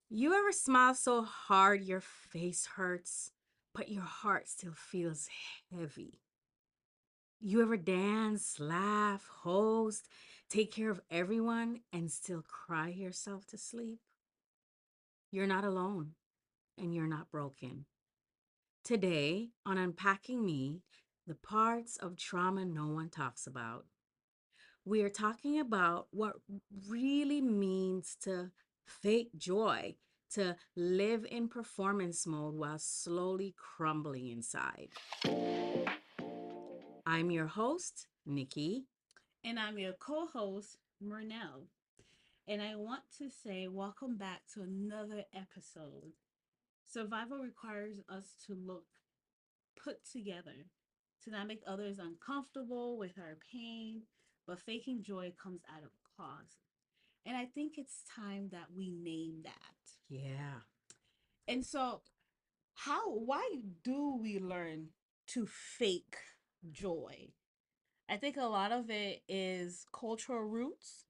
You ever smile so hard your face hurts, but your heart still feels heavy? You ever dance, laugh, host, take care of everyone, and still cry yourself to sleep? You're not alone, and you're not broken. Today, on Unpacking Me, the parts of trauma no one talks about, we are talking about what really means to fake joy, to live in performance mode while slowly crumbling inside. I'm your host, Nikki. And I'm your co host, Murnell. And I want to say, welcome back to another episode. Survival requires us to look put together, to not make others uncomfortable with our pain, but faking joy comes at a cost. And I think it's time that we name that. Yeah. And so, why do we learn to fake joy? I think a lot of it is cultural roots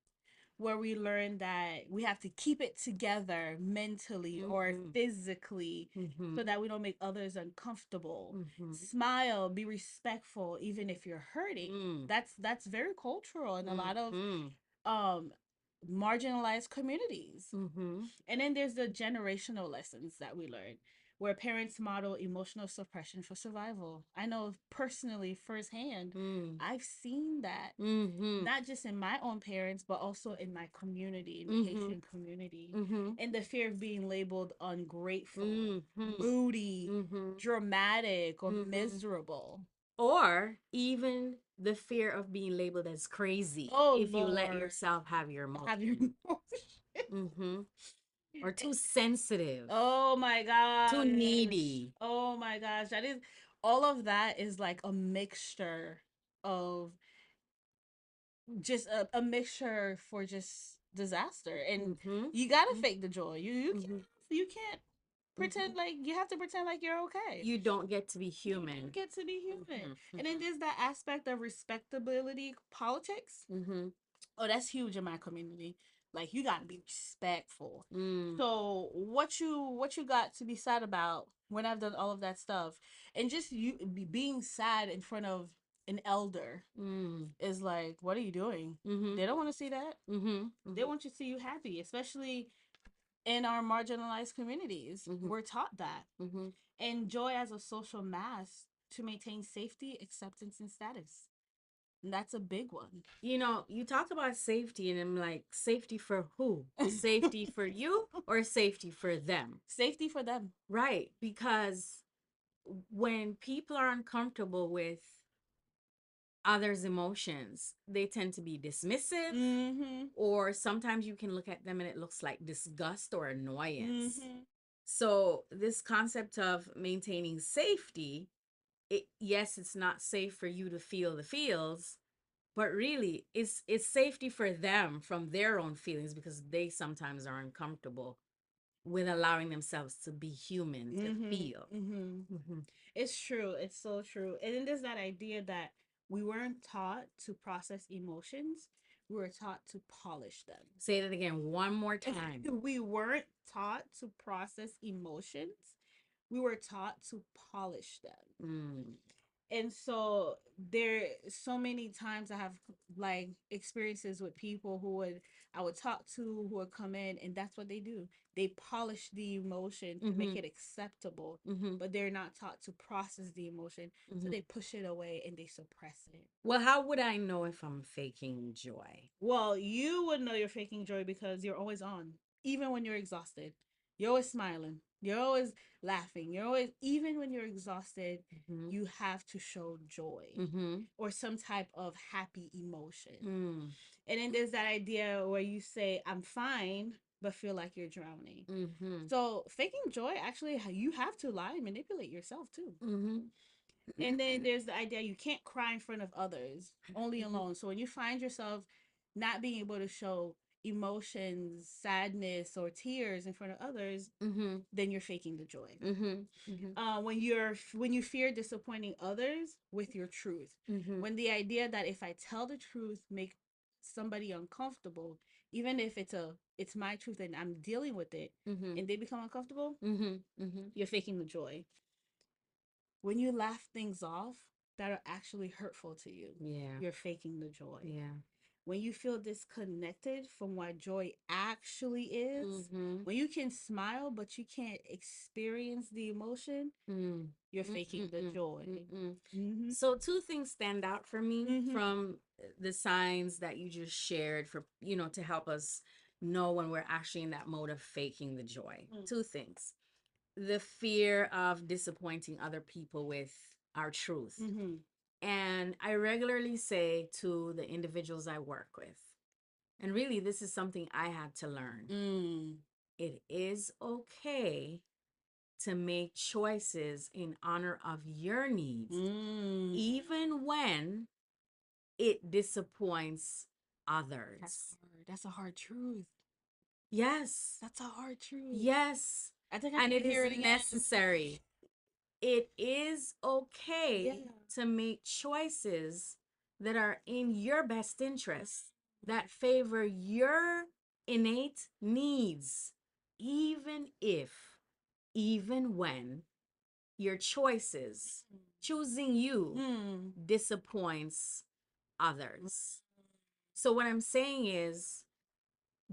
where we learn that we have to keep it together mentally or Mm-hmm. physically Mm-hmm. so that we don't make others uncomfortable. Mm-hmm. Smile, be respectful even if you're hurting. Mm. That's very cultural in a lot of Mm-hmm. um marginalized communities. Mm-hmm. And then there's the generational lessons that we learn where parents model emotional suppression for survival. I know personally firsthand, Mm. I've seen that Mm-hmm. not just in my own parents, but also in my community, in the Mm-hmm. Haitian community, Mm-hmm. and the fear of being labeled ungrateful, Mm-hmm. moody, Mm-hmm. dramatic, or Mm-hmm. miserable. Or even the fear of being labeled as crazy Oh if you let Lord, yourself have your have your emotions. Mm-hmm. Or too sensitive, oh my too gosh. needy. Oh my gosh. That is all of that is like a mixture of just a mixture for just disaster. And Mm-hmm. you gotta fake the joy. Mm-hmm. You can't Mm-hmm. pretend like you have to pretend like you're okay. You don't get to be You don't human. get to be human. Mm-hmm. And then there's that aspect of respectability politics. Mm-hmm. Oh, that's huge in my community. Like you gotta be respectful. Mm. So what you got to be sad about when I've done all of that stuff, and just being sad in front of an elder Mm. is like, what are you doing? Mm-hmm. They don't want to see that. Mm-hmm. They Mm-hmm. want you to see you happy, especially in our marginalized communities. Mm-hmm. We're taught that. Mm-hmm. And joy as a social mask to maintain safety, acceptance, and status. And that's a big one. You talk about safety, and I'm like, safety for who? Safety for you or safety for them? Safety for them. Right. Because when people are uncomfortable with others' emotions, they tend to be dismissive, Mm-hmm. or sometimes you can look at them and it looks like disgust or annoyance. Mm-hmm. So, this concept of maintaining safety, yes, it's not safe for you to feel the feels, but really it's safety for them from their own feelings because they sometimes are uncomfortable with allowing themselves to be human, to Mm-hmm. feel. Mm-hmm. Hmm. It's true. It's so true. And then there's that idea that we weren't taught to process emotions. We were taught to polish them. Say that again one more time. We weren't taught to process emotions. We were taught to polish them. Mm. And so there so many times I have like experiences with people who would I would talk to who would come in, and that's what they do. They polish the emotion to make Mm-hmm. it acceptable, Mm-hmm. but they're not taught to process the emotion, so Mm-hmm. they push it away and they suppress it. Well, how would I know if I'm faking joy? Well, you would know you're faking joy because you're always on, even when you're exhausted. You're always smiling. You're always laughing. You're always, even when you're exhausted, Mm-hmm. you have to show joy Mm-hmm. or some type of happy emotion. Mm. And then there's that idea where you say, I'm fine, but feel like you're drowning. Mm-hmm. So faking joy, actually, you have to lie and manipulate yourself too. Mm-hmm. And then there's the idea you can't cry in front of others, only Mm-hmm. alone. So when you find yourself not being able to show emotions, sadness, or tears in front of others, Mm-hmm. then you're faking the joy. Mm-hmm. Mm-hmm. When you fear disappointing others with your truth, Mm-hmm. when the idea that if I tell the truth make somebody uncomfortable, even if it's my truth and I'm dealing with it, Mm-hmm. and they become uncomfortable, Mm-hmm. Mm-hmm. you're faking the joy. When you laugh things off that are actually hurtful to you, Yeah. you're faking the joy. Yeah. When you feel disconnected from what joy actually is, Mm-hmm. when you can smile but you can't experience the emotion, Mm. you're faking the Mm-mm-mm. joy. Mm-mm. Mm-hmm. So two things stand out for me Mm-hmm. from the signs that you just shared for, to help us know when we're actually in that mode of faking the joy. Two things. The fear of disappointing other people with our truth. Mm-hmm. And I regularly say to the individuals I work with, and really this is something I had to learn. Mm. It is okay to make choices in honor of your needs, Mm. even when it disappoints That's others. hard. That's a hard truth. Yes, That's a hard truth. yes. I think I And need to it hear is it again. necessary. It is Yeah. okay to make choices that are in your best interest, that favor your innate needs, even if, even when your choices, choosing you, Mm. disappoints others. So, what I'm saying is,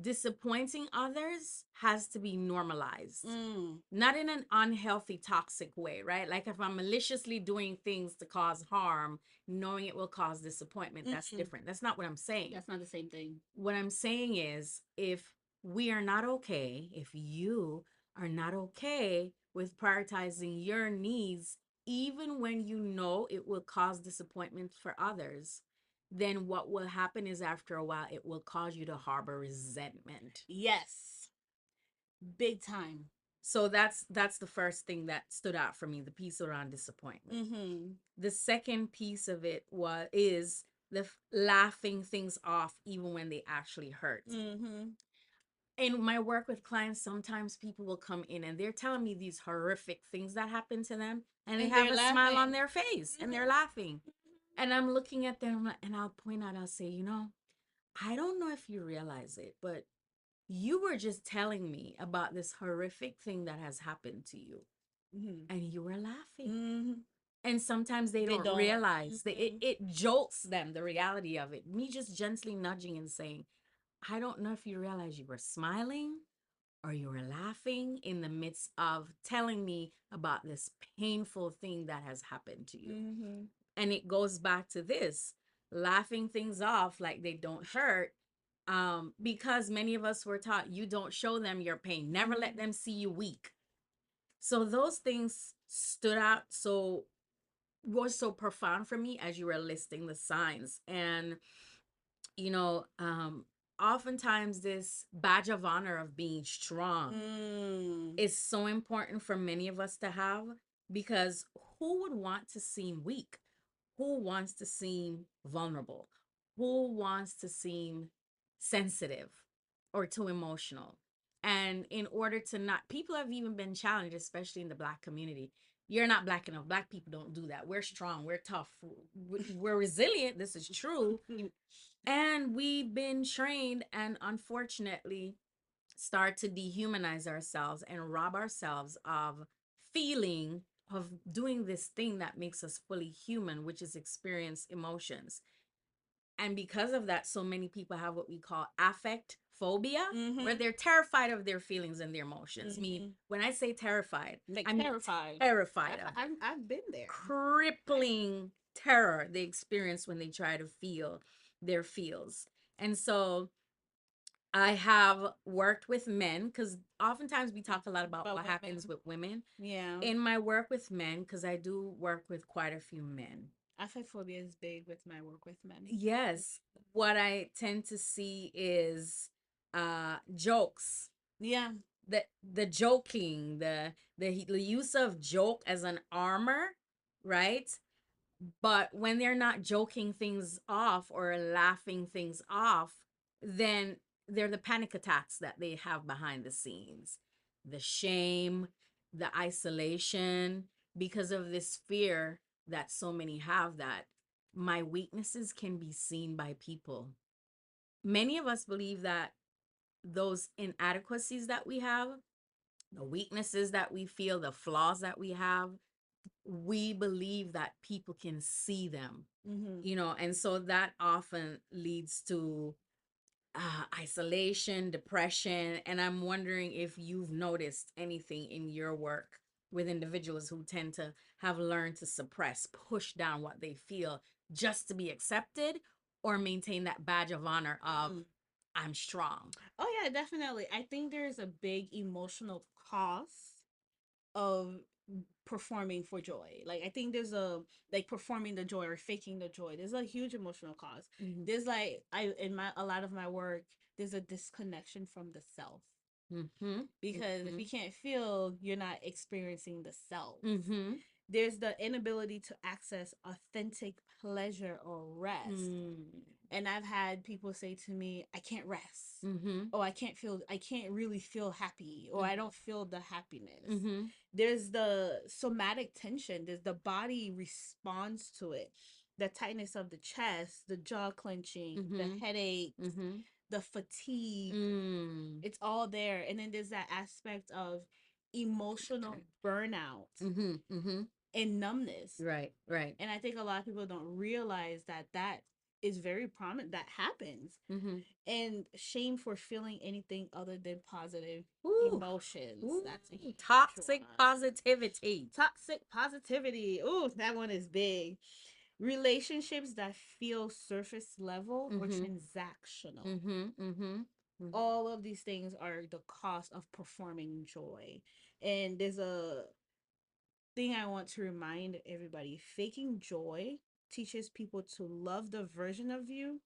disappointing others has to be normalized, Mm. not in an unhealthy, toxic way, right? Like if I'm maliciously doing things to cause harm, knowing it will cause disappointment, that's Mm. different. That's not what I'm saying. That's not the same thing. What I'm saying is, if we are not okay, if you are not okay with prioritizing your needs, even when you know it will cause disappointment for others, then what will happen is after a while, it will cause you to harbor resentment. Yes. Big time. So that's the first thing that stood out for me, the piece around disappointment. Mm-hmm. The second piece of it is the laughing things off even when they actually hurt. Mm-hmm. In my work with clients, sometimes people will come in and they're telling me these horrific things that happen to them, and they And have they're a smile on laughing. their face and they're Mm-hmm. laughing. And I'm looking at them and I'll point out, I'll say, I don't know if you realize it, but you were just telling me about this horrific thing that has happened to you, Mm-hmm. and you were laughing. Mm-hmm. And sometimes they They don't don't. realize that Mm-hmm. it jolts them, the reality of it. Me just gently nudging and saying, I don't know if you realize you were smiling or you were laughing in the midst of telling me about this painful thing that has happened to you. Mm-hmm. And it goes back to this, laughing things off like they don't hurt. Because many of us were taught, you don't show them your pain, never let them see you weak. So those things stood out, so was so profound for me as you were listing the signs. And you know um oftentimes this badge of honor of being strong Mm. is so important for many of us to have, because who would want to seem weak? Who wants to seem vulnerable? Who wants to seem sensitive or too emotional? And in order to not, people have even been challenged, especially in the Black community. You're not Black enough. Black people don't do that. We're strong. We're tough. We're resilient. This is true. And we've been trained and unfortunately start to dehumanize ourselves and rob ourselves of feeling, of doing this thing that makes us fully human, which is experience emotions. And because of that, so many people have what we call affect phobia, where Mm-hmm. they're terrified of their feelings and their emotions. I mean, Mm-hmm. when I say terrified, Like I mean terrified. terrified of I've been there. crippling terror they experience when they try to feel their feels. And so I have worked with men, because oftentimes we talk a lot about But what happens women. with women. Yeah. In my work with men, because I do work with quite a few men. Aphophobia is big with my work with men. Yes, what I tend to see is jokes. Yeah. The joking, the use of joke as an armor, right? But when they're not joking things off or laughing things off, then they're the panic attacks that they have behind the scenes. The shame, the isolation, because of this fear that so many have, that my weaknesses can be seen by people. Many of us believe that those inadequacies that we have, the weaknesses that we feel, the flaws that we have, we believe that people can see them, Mm-hmm. and so that often leads to isolation, depression. And I'm wondering if you've noticed anything in your work with individuals who tend to have learned to suppress, push down what they feel just to be accepted or maintain that badge of honor of Mm-hmm. I'm strong. Oh yeah, definitely. I think there's a big emotional cost of performing for joy. Like I think there's a like performing the joy or faking the joy. There's a huge emotional cost. Mm-hmm. There's like I in my a lot of my work, there's a disconnection from the self. Mm-hmm. Because if Mm-hmm. you can't feel, you're not experiencing the self. Mm-hmm. There's the inability to access authentic pleasure or rest. And I've had people say to me, I can't rest. Mm-hmm. Oh, I can't really feel happy, or I don't feel the happiness. Mm-hmm. There's the somatic tension, there's the body responds to it. The tightness of the chest, the jaw clenching, the Mm-hmm. headaches, Mm-hmm. the fatigue. Mm. It's all there. And then there's that aspect of emotional burnout Mm-hmm. Mm-hmm. and numbness. Right, right. And I think a lot of people don't realize that that is very prominent, that happens. Mm-hmm. And shame for feeling anything other than positive Ooh, emotions. ooh, That's a huge toxic one. positivity. Toxic positivity. Ooh, that one is big. Relationships that feel surface level or Mm-hmm. transactional. Mm-hmm. Mm-hmm. Mm-hmm. All of these things are the cost of performing joy. And there's a thing I want to remind everybody: faking joy teaches people to love the version of you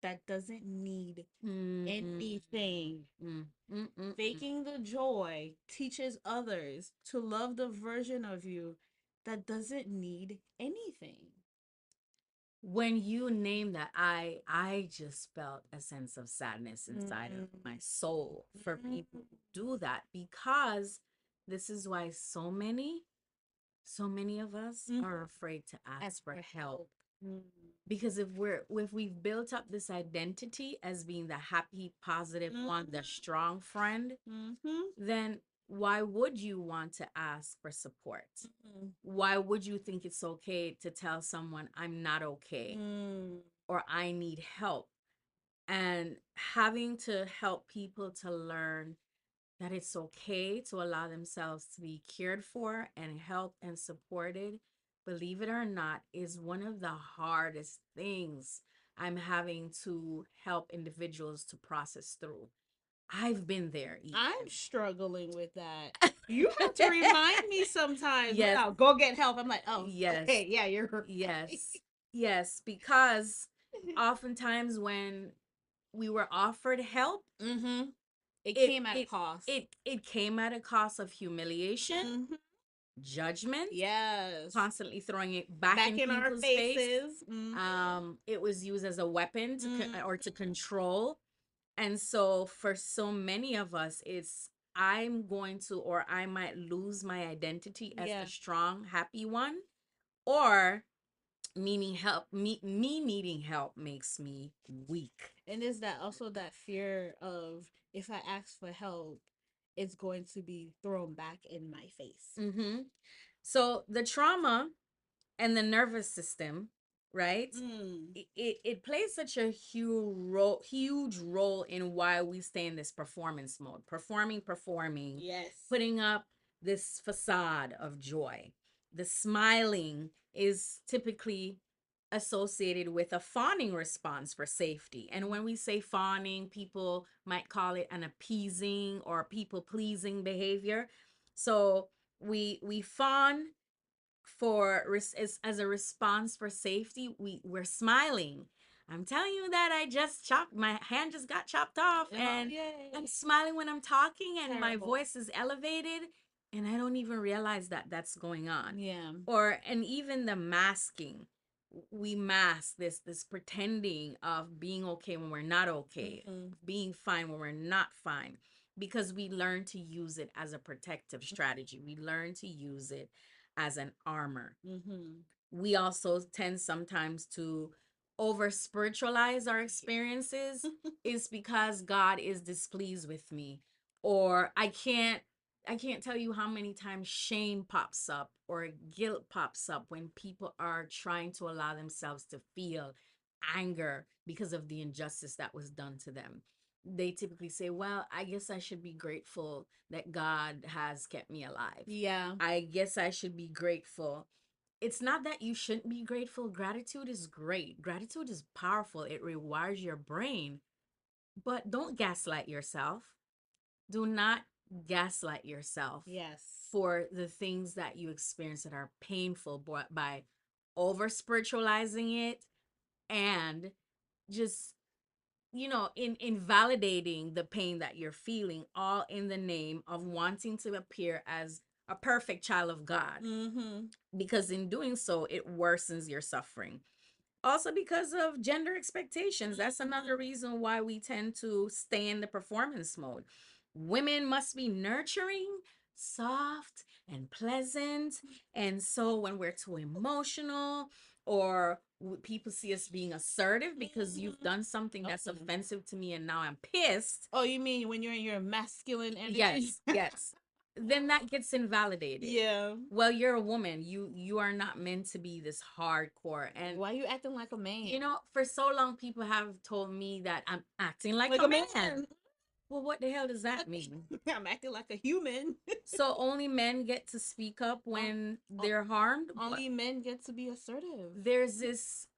that doesn't need Mm-hmm. anything. Mm-hmm. Faking the joy teaches others to love the version of you that doesn't need anything. When you name that, I just felt a sense of sadness inside of Mm-hmm. my soul for people who do that, because this is why so many of us Mm-hmm. are afraid to Ask ask for for help. help. Mm-hmm. Because if we've built up this identity as being the happy, positive one, the strong friend, Mm-hmm. then why would you want to ask for support? Mm-hmm. Why would you think it's okay to tell someone I'm not okay Mm-hmm. or I need help? And having to help people to learn that it's okay to allow themselves to be cared for and helped and supported, believe it or not, is one of the hardest things I'm having to help individuals to process through. I've been there, I'm even. struggling with that. You have to remind me sometimes when Yes, I'll go get help. I'm like, oh, yes, okay, yeah, you're right. yes, yes, because oftentimes when we were offered help, Mm-hmm. It it came at a it cost. it came at a cost of humiliation, Mm-hmm. judgment, Yes. constantly throwing it back Back in in our people's face. faces. Mm-hmm. It was used as a weapon or to Mm-hmm. control. And so for so many of us, it's I'm going to, or I might lose my identity as the Yeah. strong, happy one, or me needing help makes me weak. And is that also that fear of if I ask for help, it's going to be thrown back in my face. Mm-hmm. So the trauma and the nervous system, right? Mm. It plays such a huge role in why we stay in this performance mode, performing, Yes. putting up this facade of joy. The smiling is typically associated with a fawning response for safety. And when we say fawning, people might call it an appeasing or people pleasing behavior. So we fawn as a response for safety. We're smiling. I'm telling you that I just chopped my hand just got chopped off, Oh, and I'm yay. smiling when I'm talking and my Terrible. voice is elevated and I don't even realize that that's going on. Yeah. Or and even the masking, we mask this pretending of being okay when we're not okay, Mm-hmm. being fine when we're not fine, because we learn to use it as a protective strategy. We learn to use it as an armor. Mm-hmm. We also tend sometimes to over spiritualize our experiences is because God is displeased with me, or I can't tell you how many times shame pops up or guilt pops up when people are trying to allow themselves to feel anger because of the injustice that was done to them. They typically say, well, I guess I should be grateful that God has kept me alive. Yeah. I guess I should be grateful. It's not that you shouldn't be grateful. Gratitude is great. Gratitude is powerful. It rewires your brain. But don't gaslight yourself. Do not gaslight yourself Yes. for the things that you experience that are painful, but by over spiritualizing it and just, in invalidating the pain that you're feeling, all in the name of wanting to appear as a perfect child of God, Mm-hmm. because in doing so it worsens your suffering. Also because of gender expectations, that's another reason why we tend to stay in the performance mode. Women must be nurturing, soft, and pleasant. And so when we're too emotional, or people see us being assertive because you've done something that's offensive to me and now I'm pissed. Oh, you mean when you're in your masculine energy? Yes, yes. Then that gets invalidated. Yeah. Well, you're a woman. You are not meant to be this hardcore. And Why are you acting like a man? for so long people have told me that I'm acting like Like a a man. man. Well, what the hell does that mean? I'm acting like a human. So only men get to speak up when they're harmed? Only men get to be assertive. There's this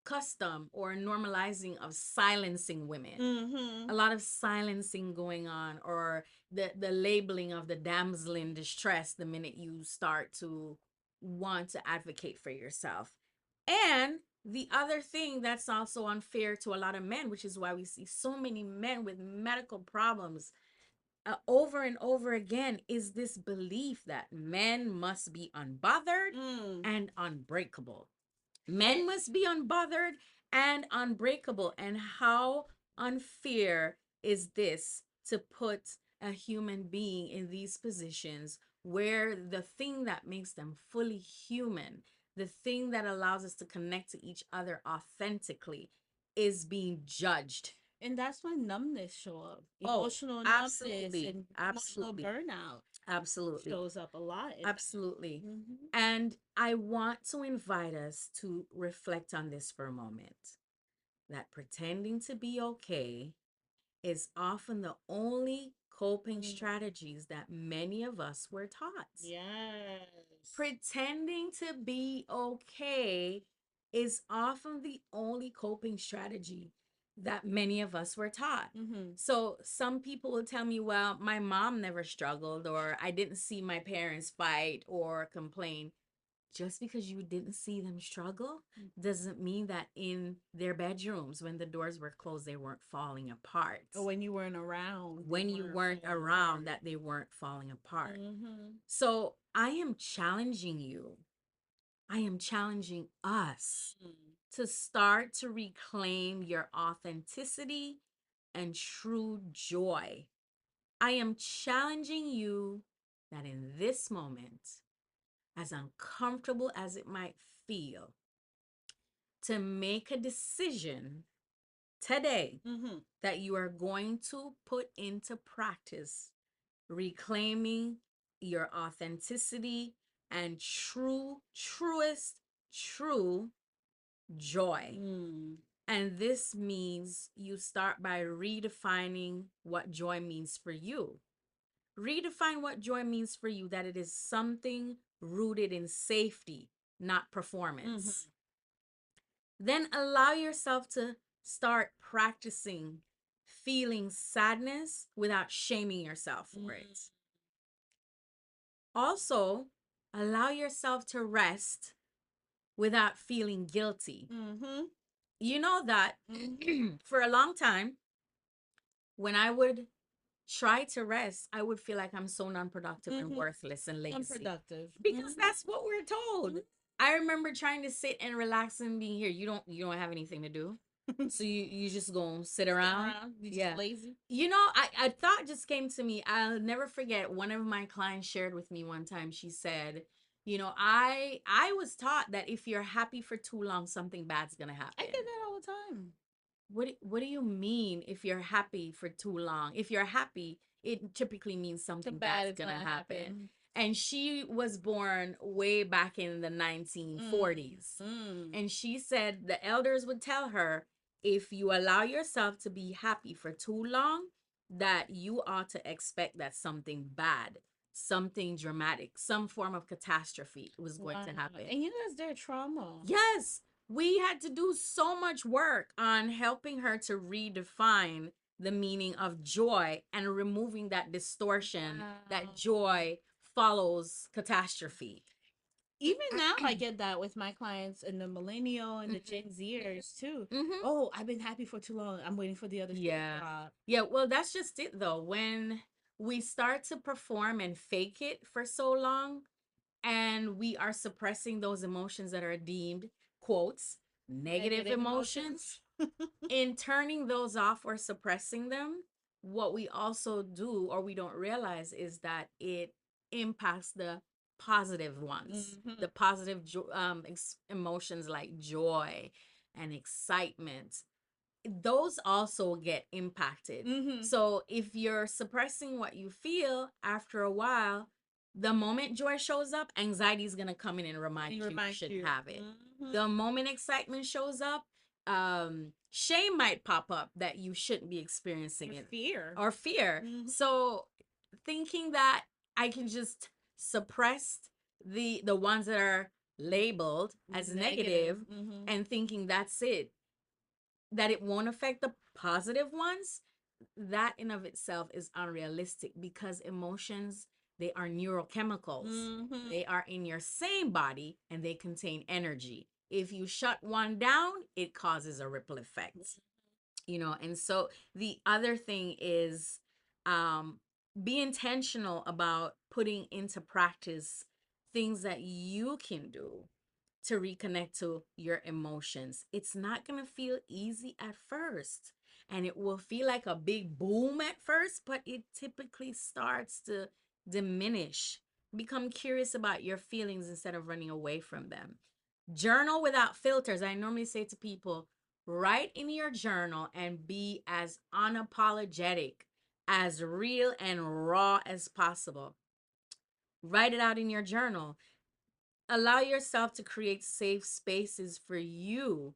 custom or normalizing of silencing women. Mm-hmm. A lot of silencing going on, or the labeling of the damsel in distress the minute you start to want to advocate for yourself. And the other thing that's also unfair to a lot of men, which is why we see so many men with medical problems over and over again, is this belief that men must be unbothered and unbreakable. Men must be unbothered and unbreakable. And how unfair is this to put a human being in these positions where the thing that makes them fully human, the thing that allows us to connect to each other authentically, is being judged? And that's when numbness show up. Oh, Emotional numbness absolutely. and emotional Absolutely. burnout Absolutely. shows up a lot. Absolutely. Mm-hmm. And I want to invite us to reflect on this for a moment, that pretending to be okay is often the only coping strategies that many of us were taught. Yes. Pretending to be okay is often the only coping strategy that many of us were taught. Mm-hmm. So some people will tell me, well, my mom never struggled, or I didn't see my parents fight or complain. Just because you didn't see them struggle doesn't mean that in their bedrooms, when the doors were closed, they weren't falling apart. Or when you weren't around. When you weren't around, that they weren't falling apart. Mm-hmm. So I am challenging you. I am challenging us to start to reclaim your authenticity and true joy. I am challenging you that in this moment, as uncomfortable as it might feel, to make a decision today Mm-hmm. that you are going to put into practice reclaiming your authenticity and true joy. And this means you start by redefining what joy means for you. Redefine what joy means for you, that it is something rooted in safety, not performance. Then allow yourself to start practicing feeling sadness without shaming yourself for it. Also, allow yourself to rest without feeling guilty. You know that for a long time, when I would try to rest, I would feel like I'm so non-productive and worthless and lazy. Unproductive. Because that's what we're told. I remember trying to sit and relax and being here. You don't have anything to do. So you just gonna sit around. You just lazy. A thought just came to me. I'll never forget, one of my clients shared with me one time. She said, I was taught that if you're happy for too long, something bad's gonna I get happen. that all the time. What do you mean if you're happy for too long? If you're happy, it typically means Something something bad bad's is gonna gonna happen. happen. And she was born way back in the Mm, 1940s. mm. And she said the elders would tell her, if you allow yourself to be happy for too long, that you ought to expect that something bad, something dramatic, some form of catastrophe was going Wow. to happen. And that's their trauma. Yes, we had to do so much work on helping her to redefine the meaning of joy and removing that distortion that Wow. joy follows catastrophe. Even now, I get that with my clients and the millennial and the Gen Zers too. Mm-hmm. Oh, I've been happy for too long. I'm waiting for the other shoe to Yeah. drop. Yeah, well, that's just it though. When we start to perform and fake it for so long, and we are suppressing those emotions that are deemed, quotes, negative Negative emotions, emotions. in turning those off or suppressing them, what we also do or we don't realize is that it impacts the positive ones, Hmm. the positive emotions like joy and excitement. Those also get impacted. Hmm. So if you're suppressing what you feel, after a while, the moment joy shows up, anxiety is going to come in and remind And you you remind should you. have it. Hmm. The moment excitement shows up, shame might pop up that you shouldn't be experiencing Or it, fear. or fear. Hmm. So thinking that I can just suppress the ones that are labeled as Negative. negative Hmm. and thinking that's it, that it won't affect the positive ones, that in of itself is unrealistic, because emotions, they are neurochemicals. Hmm. They are in your same body and they contain energy. If you shut one down, it causes a ripple effect. And so the other thing is, um be intentional about putting into practice things that you can do to reconnect to your emotions. It's not going to feel easy at first, and it will feel like a big boom at first, but it typically starts to diminish. Become curious about your feelings instead of running away from them. Journal without filters. I normally say to people, write in your journal and be as unapologetic, as real and raw as possible. Write it out in your journal. Allow yourself to create safe spaces for you,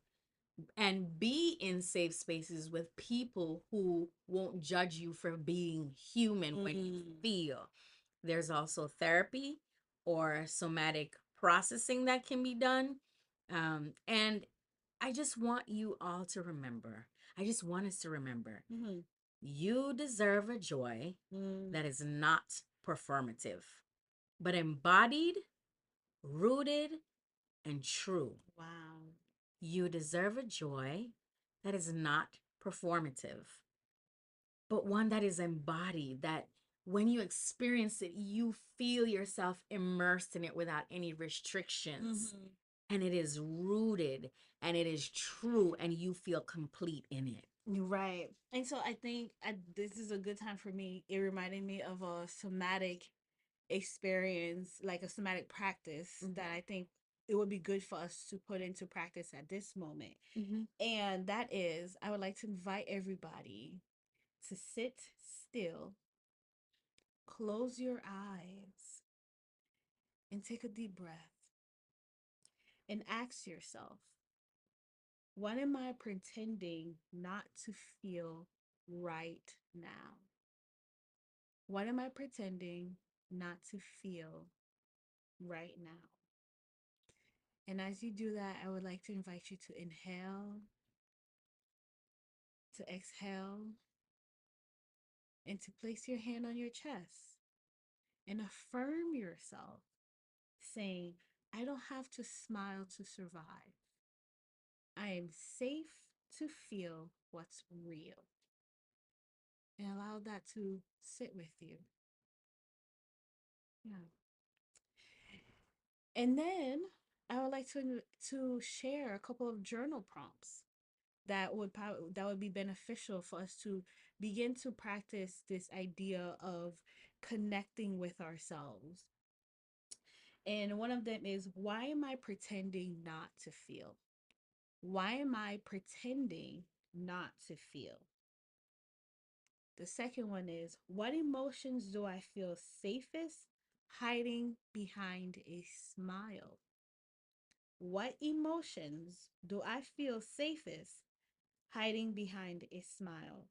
and be in safe spaces with people who won't judge you for being human when you Mm. feel. There's also therapy or somatic processing that can be done. And I just want you all to remember, I just want us to remember, Hmm. you deserve a joy Mm. that is not performative, but embodied, rooted, and true. Wow. You deserve a joy that is not performative, but one that is embodied, that when you experience it, you feel yourself immersed in it without any restrictions. Hmm. And it is rooted and it is true, and you feel complete in it. You're right. And so I think this is a good time for me. It reminded me of a somatic experience, like a somatic practice Mm-hmm. that I think it would be good for us to put into practice at this moment. Mm-hmm. And that is, I would like to invite everybody to sit still, close your eyes, and take a deep breath and ask yourself, what am I pretending not to feel right now? What am I pretending not to feel right now? And as you do that, I would like to invite you to inhale, to exhale, and to place your hand on your chest and affirm yourself, saying, I don't have to smile to survive. I am safe to feel what's real. And allow that to sit with you. Yeah. And then I would like to share a couple of journal prompts that would be beneficial for us to begin to practice this idea of connecting with ourselves. And one of them is, why am I pretending not to feel? Why am I pretending not to feel? The second one is, what emotions do I feel safest hiding behind a smile? What emotions do I feel safest hiding behind a smile?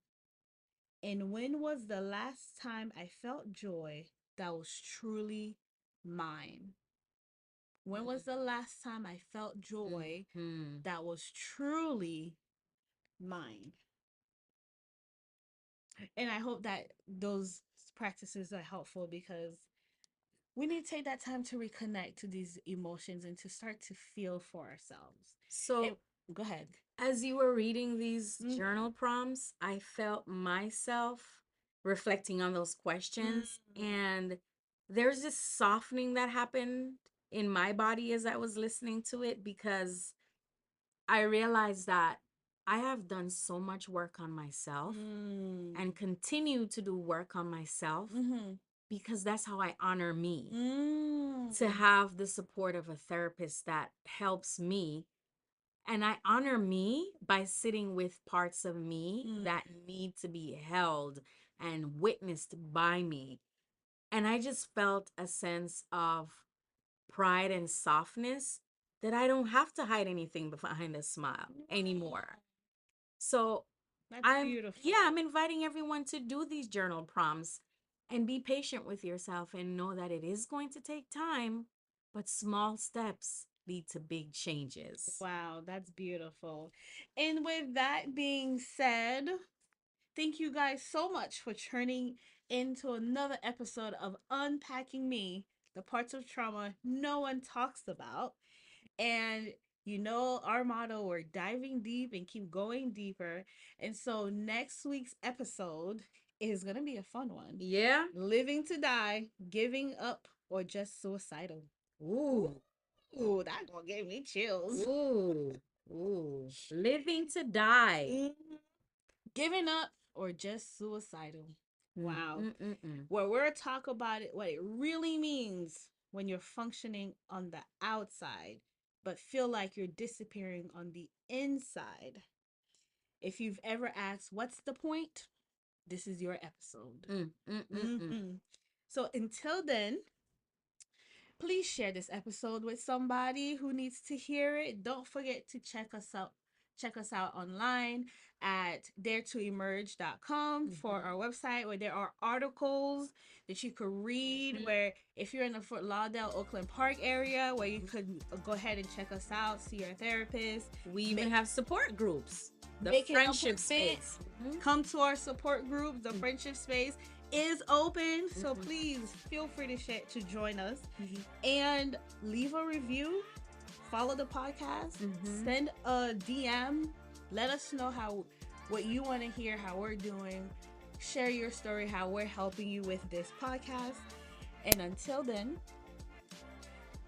And when was the last time I felt joy that was truly mine? When was the last time I felt joy Mm-hmm. that was truly mine? And I hope that those practices are helpful, because we need to take that time to reconnect to these emotions and to start to feel for ourselves. And So, go ahead. as you were reading these Mm, journal prompts, I felt myself reflecting on those questions. mm, And there's this softening that happened in my body as I was listening to it, because I realized that I have done so much work on myself mm, and continue to do work on myself, mm-hmm, because that's how I honor me. To mm, have the support of a therapist that helps me. And I honor me by sitting with parts of me mm, that need to be held and witnessed by me. And I just felt a sense of pride and softness, that I don't have to hide anything behind a smile anymore. So that's I'm, yeah, beautiful. I'm inviting everyone to do these journal prompts and be patient with yourself and know that it is going to take time, but small steps lead to big changes. Wow, that's beautiful. And with that being said, thank you guys so much for turning into another episode of Unpacking Me, the parts of trauma no one talks about. And you know, our motto, we're diving deep and keep going deeper. And so next week's episode is going to be a fun one. Yeah. Living to die, giving up, or just suicidal. Ooh, Ooh. ooh, that gonna give me chills. Ooh. Ooh. Living to die. Mm, giving up or just suicidal. Mm, Wow. mm, mm, mm. Where we're talk about it, what it really means when you're functioning on the outside, but feel like you're disappearing on the inside. If you've ever asked, what's the point? This is your episode. Mm, mm, mm, mm. Mm-hmm. So until then, please share this episode with somebody who needs to hear it. Don't forget to check us out. Check us out online at daretoemerge.com for Mhm. our website, where there are articles that you could read. Mhm. Where if you're in the Fort Lauderdale, Oakland Park area, where you could go ahead and check us out, see your therapist, We even make have support groups, the make an friendship appointment, space. Mhm. come to our support group. The friendship space is open, so Mhm. please feel free to join us Mhm. and leave a review. Follow the podcast. Mhm. Send a DM. Let us know what you want to hear, how we're doing. Share your story, how we're helping you with this podcast. And until then,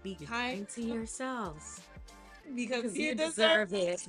be Be kind kind to yourselves because because you you deserve deserve it.